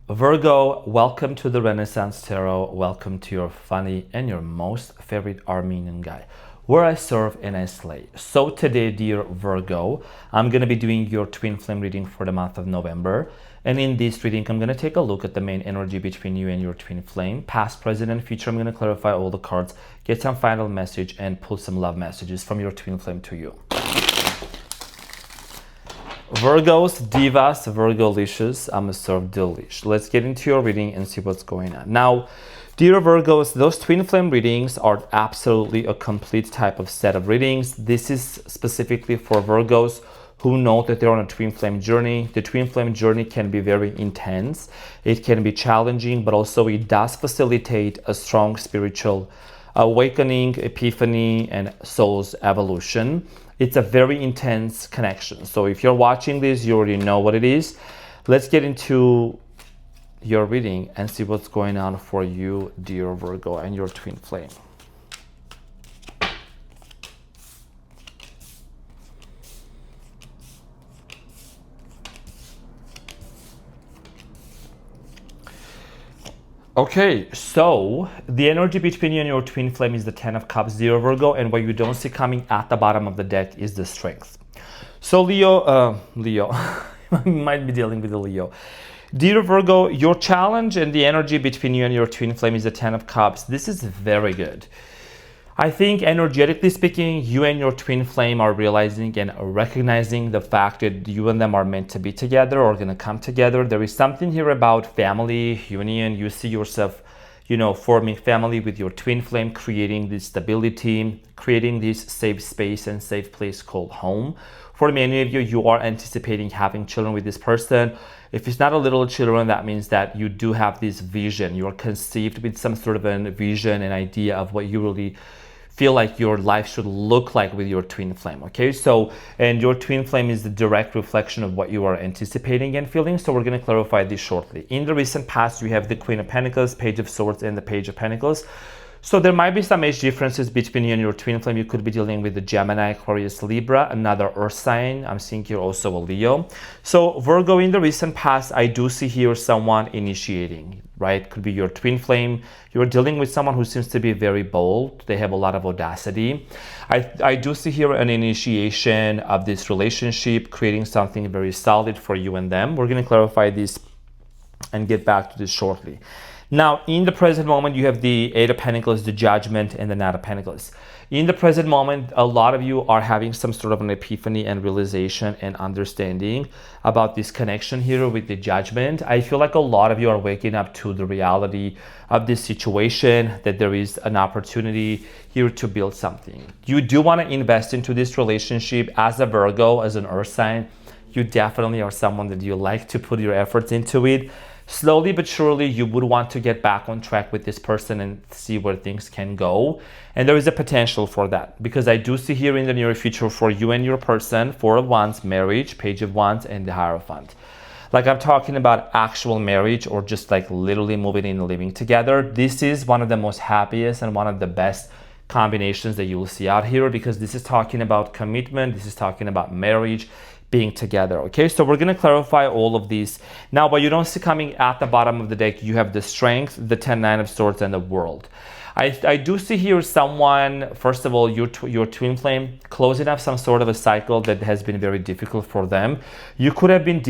Virgo, welcome to the Renaissance Tarot. Welcome to your funny and your most favorite Armenian guy, where I serve and I slay. So today, dear Virgo, I'm going to be doing your twin flame reading for the month of November. And in this reading, I'm going to take a look at the main energy between you and your twin flame. Past, present, and future. I'm going to clarify all the cards, get some final message, and pull some love messages from your twin flame to you. Virgos, divas, Virgolicious, I'm a serve delish. Let's get into your reading and see what's going on. Now, dear Virgos, those twin flame readings are absolutely a complete type of set of readings. This is specifically for Virgos who know that they're on a twin flame journey. The twin flame journey can be very intense. It can be challenging, but also it does facilitate a strong spiritual awakening, epiphany, and soul's evolution. It's a very intense connection. So if you're watching this, you already know what it is. Let's get into your reading and see what's going on for you, dear Virgo, and your twin flame. Okay, so the energy between you and your twin flame is the Ten of Cups, dear Virgo, and what you don't see coming at the bottom of the deck is the Strength. So Leo, you might be dealing with a Leo. Dear Virgo, your challenge and the energy between you and your twin flame is the Ten of Cups. This is very good. I think energetically speaking, you and your twin flame are realizing and recognizing the fact that you and them are meant to be together or going to come together. There is something here about family, union. You see yourself, forming family with your twin flame, creating this stability, creating this safe space and safe place called home. For many of you, you are anticipating having children with this person. If it's not a little children, that means that you do have this vision. You are conceived with some sort of a vision, an idea of what you really feel like your life should look like with your twin flame. Okay, so, and your twin flame is the direct reflection of what you are anticipating and feeling. So we're going to clarify this shortly. In the recent past, we have the Queen of Pentacles, Page of Swords, and the Page of Pentacles. So there might be some age differences between you and your twin flame. You could be dealing with the Gemini, Aquarius, Libra, another earth sign. I'm seeing here also a Leo. So Virgo, in the recent past, I do see here someone initiating, right? Could be your twin flame. You're dealing with someone who seems to be very bold. They have a lot of audacity. I do see here an initiation of this relationship, creating something very solid for you and them. We're going to clarify this and get back to this shortly. Now, in the present moment, you have the Eight of Pentacles, the Judgment, and the Knight of Pentacles. In the present moment, a lot of you are having some sort of an epiphany and realization and understanding about this connection here with the Judgment. I feel like a lot of you are waking up to the reality of this situation, that there is an opportunity here to build something. You do want to invest into this relationship as a Virgo, as an earth sign. You definitely are someone that you like to put your efforts into it. Slowly but surely, you would want to get back on track with this person and see where things can go. And there is a potential for that, because I do see here in the near future for you and your person, Four of Wands, marriage, Page of Wands, and the Hierophant. Like I'm talking about actual marriage or just like literally moving in and living together. This is one of the most happiest and one of the best combinations that you will see out here, because this is talking about commitment. This is talking about marriage, being together. Okay, so we're going to clarify all of these. Now, what you don't see coming at the bottom of the deck, you have the Strength, the 10-9 of Swords, and the World. I do see here someone, first of all, your twin flame, closing up some sort of a cycle that has been very difficult for them. You could have been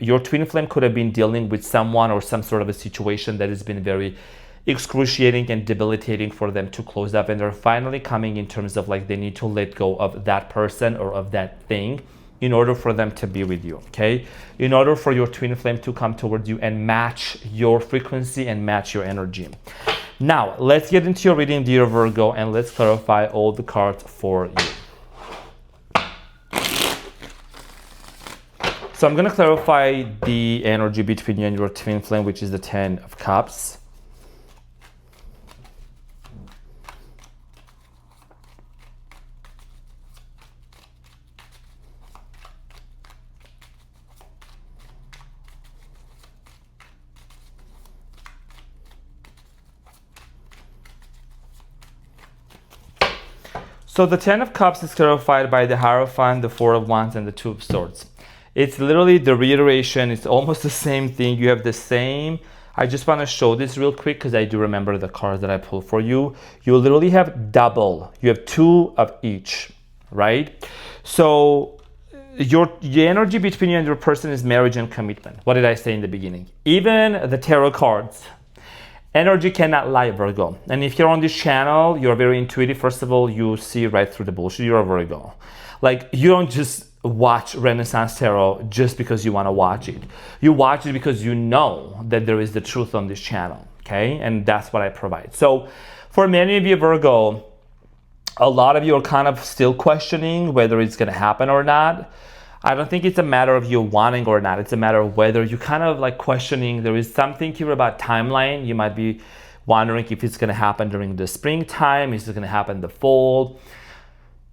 your twin flame could have been dealing with someone or some sort of a situation that has been very excruciating and debilitating for them to close up, and they're finally coming in terms of like they need to let go of that person or of that thing in order for them to be with you, okay? In order for your twin flame to come towards you and match your frequency and match your energy. Now, let's get into your reading, dear Virgo, and let's clarify all the cards for you. So I'm going to clarify the energy between you and your twin flame, which is the Ten of Cups. So the Ten of Cups is clarified by the Hierophant, the Four of Wands, and the Two of Swords. It's literally the reiteration. It's almost the same thing. You have the same. I just want to show this real quick because I do remember the cards that I pulled for you. You literally have double. You have two of each, right? So your energy between you and your person is marriage and commitment. What did I say in the beginning? Even the tarot cards, energy cannot lie, Virgo. And if you're on this channel, you're very intuitive. First of all, you see right through the bullshit. You're a Virgo. Like, you don't just watch Renaissance Tarot just because you want to watch it. You watch it because you know that there is the truth on this channel, okay? And that's what I provide. So for many of you, Virgo, a lot of you are kind of still questioning whether it's going to happen or not. I don't think it's a matter of you wanting or not. It's a matter of whether you kind of like questioning. There is something here about timeline. You might be wondering if it's going to happen during the springtime. Is it going to happen in the fall?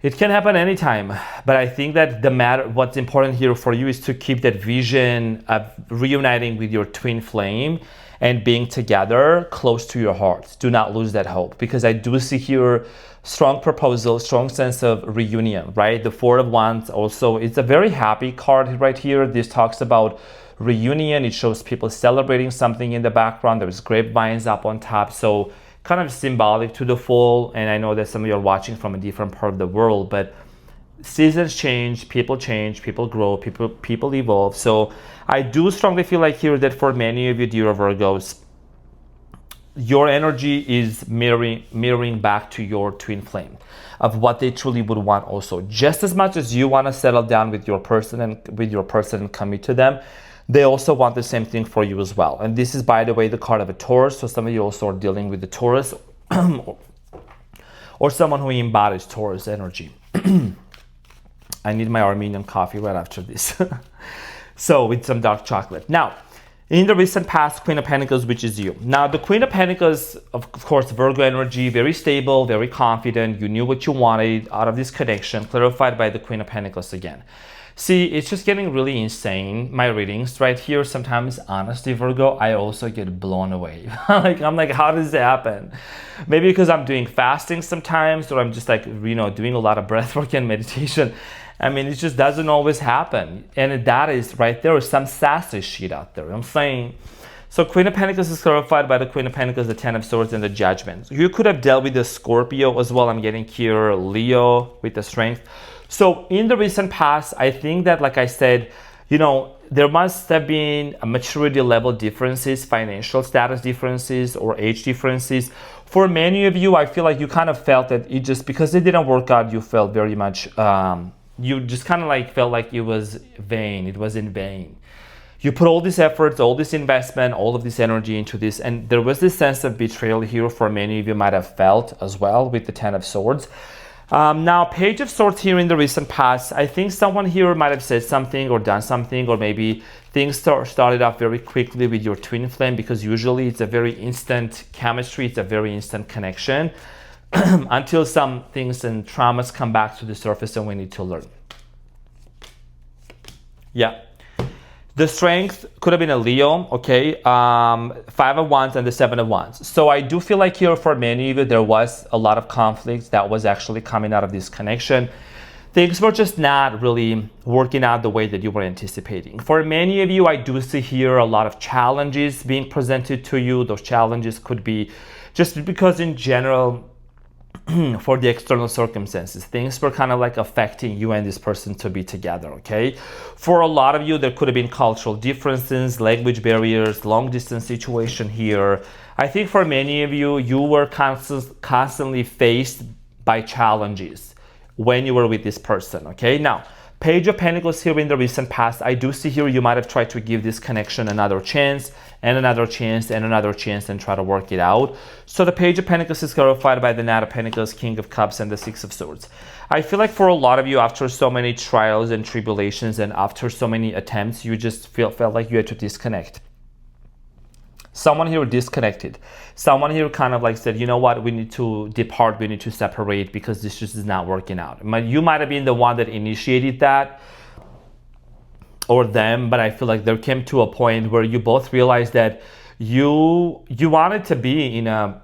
It can happen anytime, but I think that what's important here for you is to keep that vision of reuniting with your twin flame and being together close to your hearts. Do not lose that hope, because I do see here strong proposal, strong sense of reunion, right? The Four of Wands also, it's a very happy card right here. This talks about reunion. It shows people celebrating something in the background. There's grapevines up on top. So kind of symbolic to the fall. And I know that some of you are watching from a different part of the world, but seasons change, people grow, people evolve. So I do strongly feel like here that for many of you, dear Virgos, your energy is mirroring back to your twin flame of what they truly would want also. Just as much as you want to settle down with your person and commit to them, they also want the same thing for you as well. And this is, by the way, the card of a Taurus. So some of you also are dealing with the Taurus or someone who embodies Taurus energy. I need my Armenian coffee right after this. So with some dark chocolate. Now, in the recent past, Queen of Pentacles, which is you. Now, the Queen of Pentacles, of course, Virgo energy, very stable, very confident. You knew what you wanted out of this connection, clarified by the Queen of Pentacles again. See, it's just getting really insane, my readings right here. Sometimes, honestly, Virgo, I also get blown away. I'm like, how does it happen? Maybe because I'm doing fasting sometimes, or I'm just like, doing a lot of breath work and meditation. I mean, it just doesn't always happen. And that is right there, some sassy shit out there. I'm saying. So Queen of Pentacles is clarified by the Queen of Pentacles, the Ten of Swords, and the Judgment. You could have dealt with the Scorpio as well. I'm getting here Leo with the Strength. So in the recent past, I think that, like I said, there must have been a maturity level differences, financial status differences, or age differences. For many of you, I feel like you kind of felt that it just, because it didn't work out, you felt very much, you just kind of like felt like it was vain. It was in vain. You put all these efforts, all this investment, all of this energy into this, and there was this sense of betrayal here for many of you might have felt as well with the Ten of Swords. Now, Page of Swords here in the recent past, I think someone here might have said something or done something, or maybe things started off very quickly with your twin flame, because usually it's a very instant chemistry, it's a very instant connection until some things and traumas come back to the surface and we need to learn. Yeah. The Strength could have been a Leo, okay? Five of Wands and the Seven of Wands. So I do feel like here for many of you, there was a lot of conflicts that was actually coming out of this connection. Things were just not really working out the way that you were anticipating. For many of you, I do see here a lot of challenges being presented to you. Those challenges could be just because in general, for the external circumstances, things were kind of like affecting you and this person to be together, okay? For a lot of you, there could have been cultural differences, language barriers, long distance situation here. I think for many of you, you were constantly faced by challenges when you were with this person, okay? Now, Page of Pentacles here in the recent past, I do see here you might have tried to give this connection another chance and another chance and another chance and try to work it out. So the Page of Pentacles is clarified by the Knight of Pentacles, King of Cups, and the Six of Swords. I feel like for a lot of you, after so many trials and tribulations and after so many attempts, you just felt like you had to disconnect. Someone here disconnected. Someone here kind of like said, you know what, we need to depart, we need to separate because this just is not working out. You might have been the one that initiated that, or them, but I feel like there came to a point where you both realized that you wanted to be in a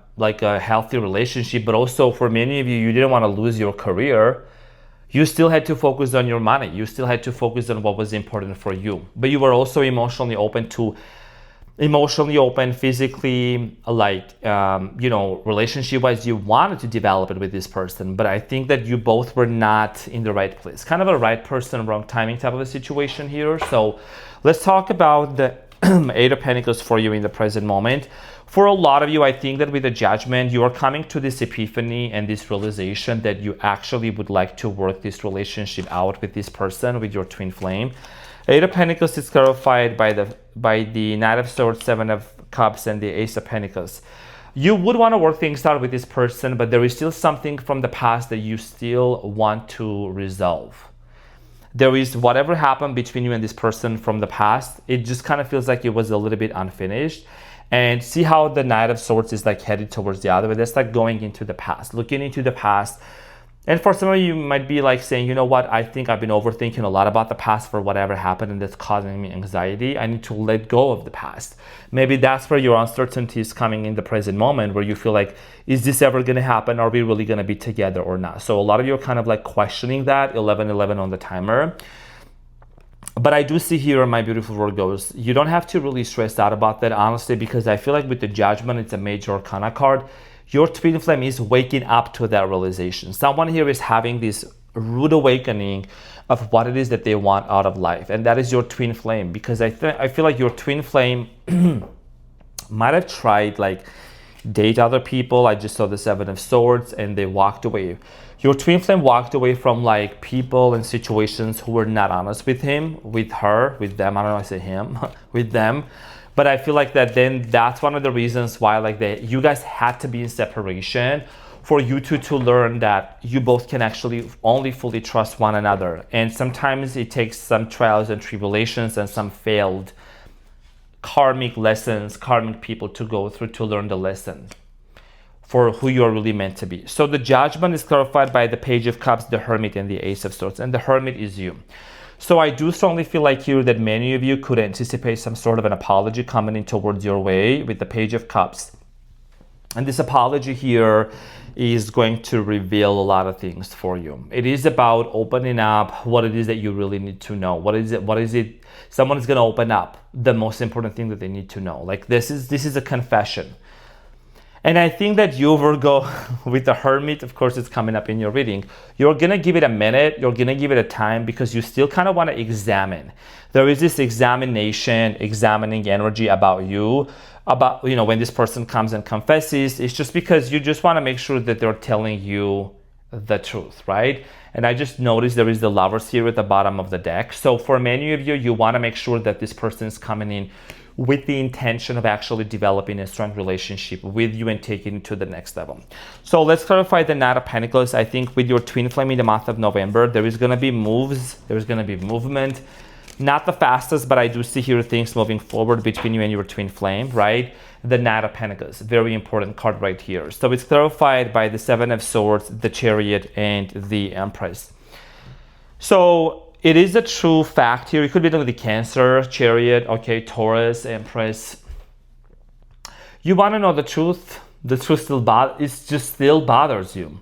healthy relationship, but also for many of you, you didn't want to lose your career. You still had to focus on your money. You still had to focus on what was important for you. But you were also emotionally open, physically, like, relationship wise, you wanted to develop it with this person. But I think that you both were not in the right place. Kind of a right person, wrong timing type of a situation here. So let's talk about the Eight of Pentacles for you in the present moment. For a lot of you, I think that with the Judgment, you are coming to this epiphany and this realization that you actually would like to work this relationship out with this person, with your twin flame. Eight of Pentacles is clarified by the Knight of Swords, Seven of Cups, and the Ace of Pentacles. You would want to work things out with this person, but there is still something from the past that you still want to resolve. There is whatever happened between you and this person from the past. It just kind of feels like it was a little bit unfinished. And see how the Knight of Swords is like headed towards the other way. That's like going into the past, looking into the past. And for some of you might be like saying, you know what, I think I've been overthinking a lot about the past for whatever happened and that's causing me anxiety. I need to let go of the past. Maybe that's where your uncertainty is coming in the present moment, where you feel like, is this ever going to happen? Are we really going to be together or not? So a lot of you are kind of like questioning that, 11:11 on the timer. But I do see here, my beautiful Virgos, you don't have to really stress out about that, honestly, because I feel like with the Judgment, it's a major arcana card. Your twin flame is waking up to that realization. Someone here is having this rude awakening of what it is that they want out of life. And that is your twin flame, because I feel like your twin flame might have tried like date other people. I just saw the Seven of Swords and they walked away. Your twin flame walked away from like people and situations who were not honest with him, with her, with them. I don't know if I say him, with them. But I feel like that's one of the reasons why like you guys had to be in separation, for you to learn that you both can actually only fully trust one another. And sometimes it takes some trials and tribulations and some failed karmic lessons, karmic people to go through to learn the lesson for who you are really meant to be. So the Judgment is clarified by the Page of Cups, the Hermit, and the Ace of Swords. And the Hermit is you. So I do strongly feel like here that many of you could anticipate some sort of an apology coming in towards your way with the Page of Cups. And this apology here is going to reveal a lot of things for you. It is about opening up what it is that you really need to know. What is it? Someone is going to open up the most important thing that they need to know. Like this is a confession. And I think that you, Virgo, with the Hermit, of course, it's coming up in your reading. You're going to give it a minute. You're going to give it a time, because you still kind of want to examine. There is this examining energy about you, about, when this person comes and confesses. It's just because you just want to make sure that they're telling you the truth, right? And I just noticed there is the Lovers here at the bottom of the deck. So for many of you, you want to make sure that this person is coming in with the intention of actually developing a strong relationship with you and taking it to the next level. So let's clarify the Knight of Pentacles. I think with your twin flame in the month of November, there is going to be moves, there's going to be movement. Not the fastest, but I do see here things moving forward between you and your twin flame, right? The Knight of Pentacles, very important card right here. So it's clarified by the Seven of Swords, the Chariot, and the Empress. So it is a true fact here. It could be the Cancer, Chariot, okay, Taurus, Empress. You want to know the truth. The truth still bothers you.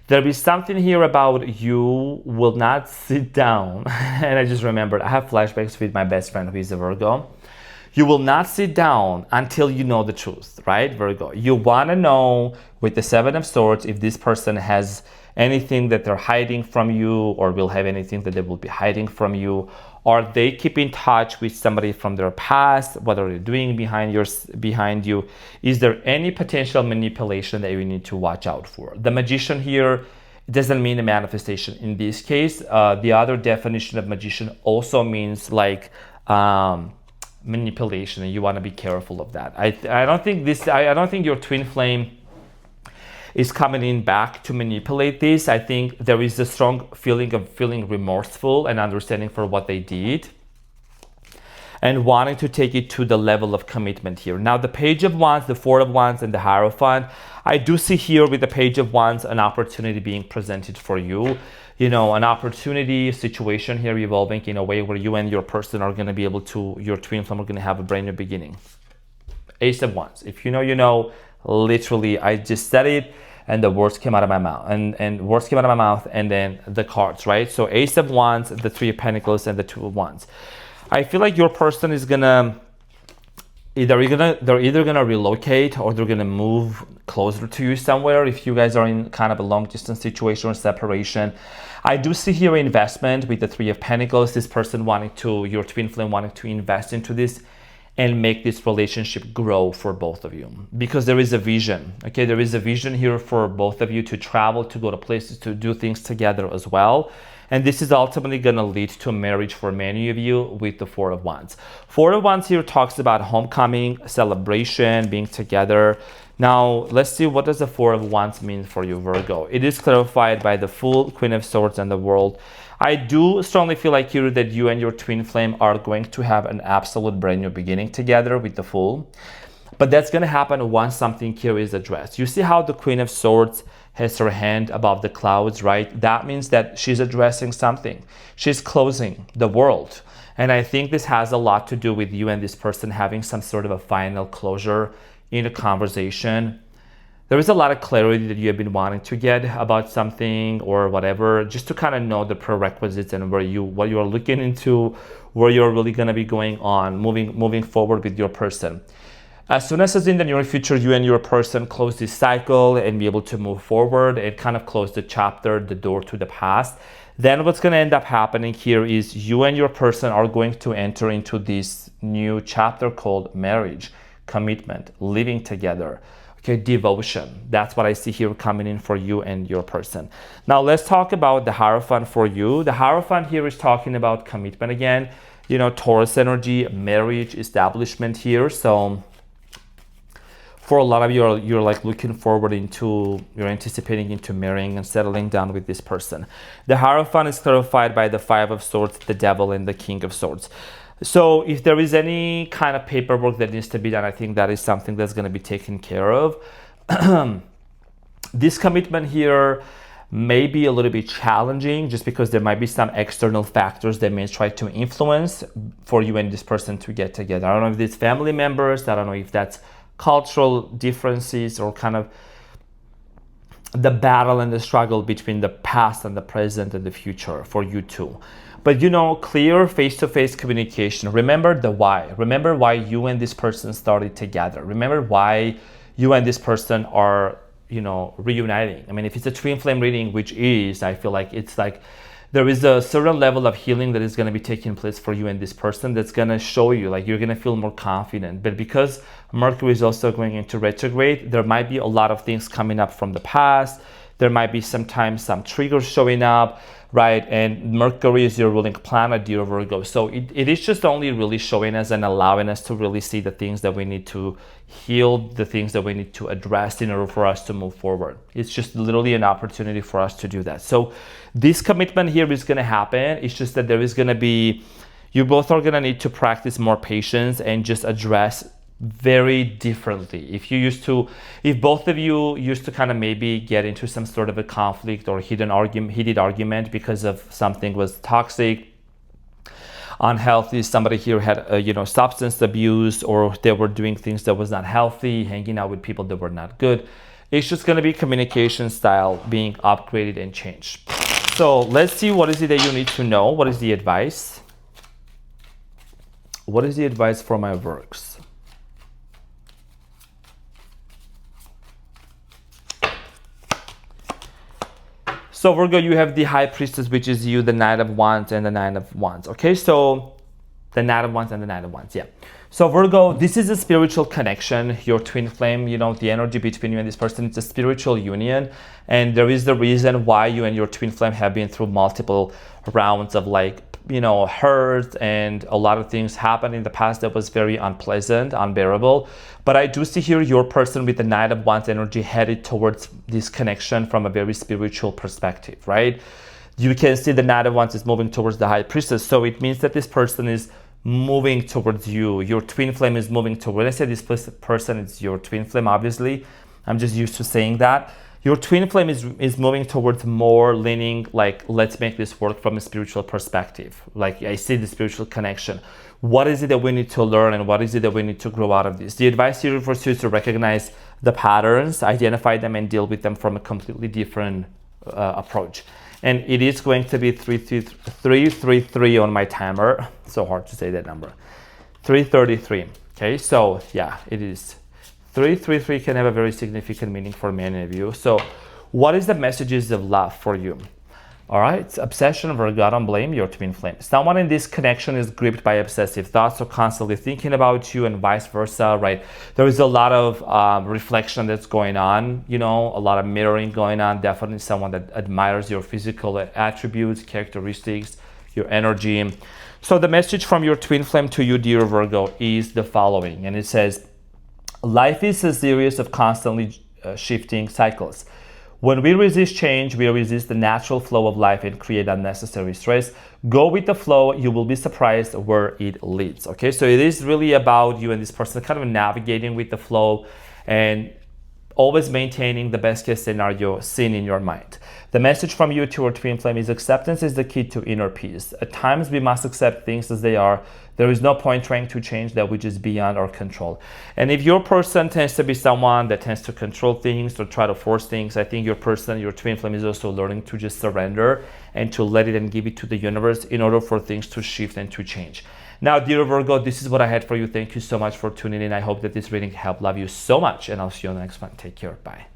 There is something here about you will not sit down. And I just remembered, I have flashbacks with my best friend who is a Virgo. You will not sit down until you know the truth, right, Virgo? You want to know with the Seven of Swords if this person has anything that they're hiding from you, or will have anything that they will be hiding from you. Or they keep in touch with somebody from their past, what are they doing behind you? Is there any potential manipulation that you need to watch out for? The Magician here doesn't mean a manifestation in this case. The other definition of magician also means like manipulation, and you want to be careful of that. I don't think your twin flame is coming in back to manipulate this. I think there is a strong feeling of feeling remorseful and understanding for what they did, and wanting to take it to the level of commitment here. Now, the Page of Wands, the Four of Wands, and the Hierophant, I do see here with the Page of Wands an opportunity being presented for you. An opportunity, situation here evolving in a way where you and your person are going to be able to, your twin flame are going to have a brand new beginning. Ace of Wands. If you know, you know. Literally, I just said it, and the words came out of my mouth, and words came out of my mouth, and then the cards, right? So Ace of Wands, the Three of Pentacles, and the Two of Wands. I feel like your person is gonna they're either gonna relocate or they're gonna move closer to you somewhere if you guys are in kind of a long distance situation or separation. I do see here investment with the Three of Pentacles. This person wanting to, your twin flame wanting to invest into this and make this relationship grow for both of you, because there is a vision. Okay, there is a vision here for both of you to travel, to go to places, to do things together as well. And this is ultimately going to lead to a marriage for many of you with the Four of Wands. Four of Wands here talks about homecoming, celebration, being together. Now, let's see, what does the Four of Wands mean for you, Virgo? It is clarified by the Fool, Queen of Swords, and the World. I do strongly feel like here that you and your twin flame are going to have an absolute brand new beginning together with the Fool. But that's going to happen once something here is addressed. You see how the Queen of Swords has her hand above the clouds, right? That means that she's addressing something. She's closing the world. And I think this has a lot to do with you and this person having some sort of a final closure in a conversation. There is a lot of clarity that you have been wanting to get about something or whatever, just to kind of know the prerequisites and what you are looking into, where you're really going to be going on, moving forward with your person. As soon as it's in the near future, you and your person close this cycle and be able to move forward and kind of close the chapter, the door to the past, then what's going to end up happening here is you and your person are going to enter into this new chapter called marriage, commitment, living together, okay, devotion. That's what I see here coming in for you and your person. Now let's talk about the Hierophant for you. The Hierophant here is talking about commitment again, you know, Taurus energy, marriage, establishment here. So for a lot of you, you're like looking forward into, you're anticipating into marrying and settling down with this person. The Hierophant is clarified by the Five of Swords, the Devil, and the King of Swords. So if there is any kind of paperwork that needs to be done, I think that is something that's going to be taken care of. This commitment here may be a little bit challenging just because there might be some external factors that may try to influence for you and this person to get together. I don't know if it's family members, I don't know if that's cultural differences or kind of the battle and the struggle between the past and the present and the future for you too. But you know, clear face-to-face communication. Remember the why. Remember why you and this person started together. Remember why you and this person are, you know, reuniting. I mean, if it's a twin flame reading, which is, I feel like it's like there is a certain level of healing that is going to be taking place for you and this person that's going to show you, like, you're going to feel more confident. But because Mercury is also going into retrograde, there might be a lot of things coming up from the past. There might be sometimes some triggers showing up, right? And Mercury is your ruling planet, dear Virgo. So it is just only really showing us and allowing us to really see the things that we need to heal, the things that we need to address in order for us to move forward. It's just literally an opportunity for us to do that. So this commitment here is going to happen. It's just that there is going to be, you both are going to need to practice more patience and just address very differently. If both of you used to kind of maybe get into some sort of a conflict or heated argument because of something was toxic, unhealthy, somebody here had substance abuse, or they were doing things that was not healthy, hanging out with people that were not good, it's just going to be communication style being upgraded and changed. So let's see, what is it that you need to know? What is the advice? What is the advice for my Virgs? So Virgo, you have the High Priestess, which is you, the Knight of Wands, and the Nine of Wands. Okay, so the Knight of Wands and the Knight of Wands, yeah. So Virgo, this is a spiritual connection, your twin flame, you know, the energy between you and this person, it's a spiritual union. And there is the reason why you and your twin flame have been through multiple rounds of, like, you know, hurt, and a lot of things happened in the past that was very unpleasant, unbearable. But I do see here your person with the Knight of Wands energy headed towards this connection from a very spiritual perspective, right? You can see the Knight of Wands is moving towards the High Priestess. So it means that this person is moving towards you. Your twin flame is moving towards, when I say this person, it's your twin flame, obviously. I'm just used to saying that. Your twin flame is moving towards more leaning, like, let's make this work from a spiritual perspective. Like, I see the spiritual connection. What is it that we need to learn, and what is it that we need to grow out of this? The advice here for you is to recognize the patterns, identify them, and deal with them from a completely different approach. And it is going to be 333 on my timer. So hard to say that number. 333. Okay, so yeah, it is. 333 can have a very significant meaning for many of you. So what is the messages of love for you? All right, it's obsession, Virgo, don't blame your twin flame. Someone in this connection is gripped by obsessive thoughts, so constantly thinking about you and vice versa, right? There is a lot of reflection that's going on, you know, a lot of mirroring going on. Definitely someone that admires your physical attributes, characteristics, your energy. So the message from your twin flame to you, dear Virgo, is the following, and it says, life is a series of constantly shifting cycles. When we resist change, we resist the natural flow of life and create unnecessary stress. Go with the flow, you will be surprised where it leads. Okay, so it is really about you and this person kind of navigating with the flow and always maintaining the best case scenario seen in your mind. The message from you to your twin flame is acceptance is the key to inner peace. At times we must accept things as they are. There is no point trying to change that which is beyond our control. And if your person tends to be someone that tends to control things or try to force things, I think your person, your twin flame, is also learning to just surrender and to let it and give it to the universe in order for things to shift and to change. Now, dear Virgo, this is what I had for you. Thank you so much for tuning in. I hope that this reading helped. Love you so much, and I'll see you on the next one. Take care. Bye.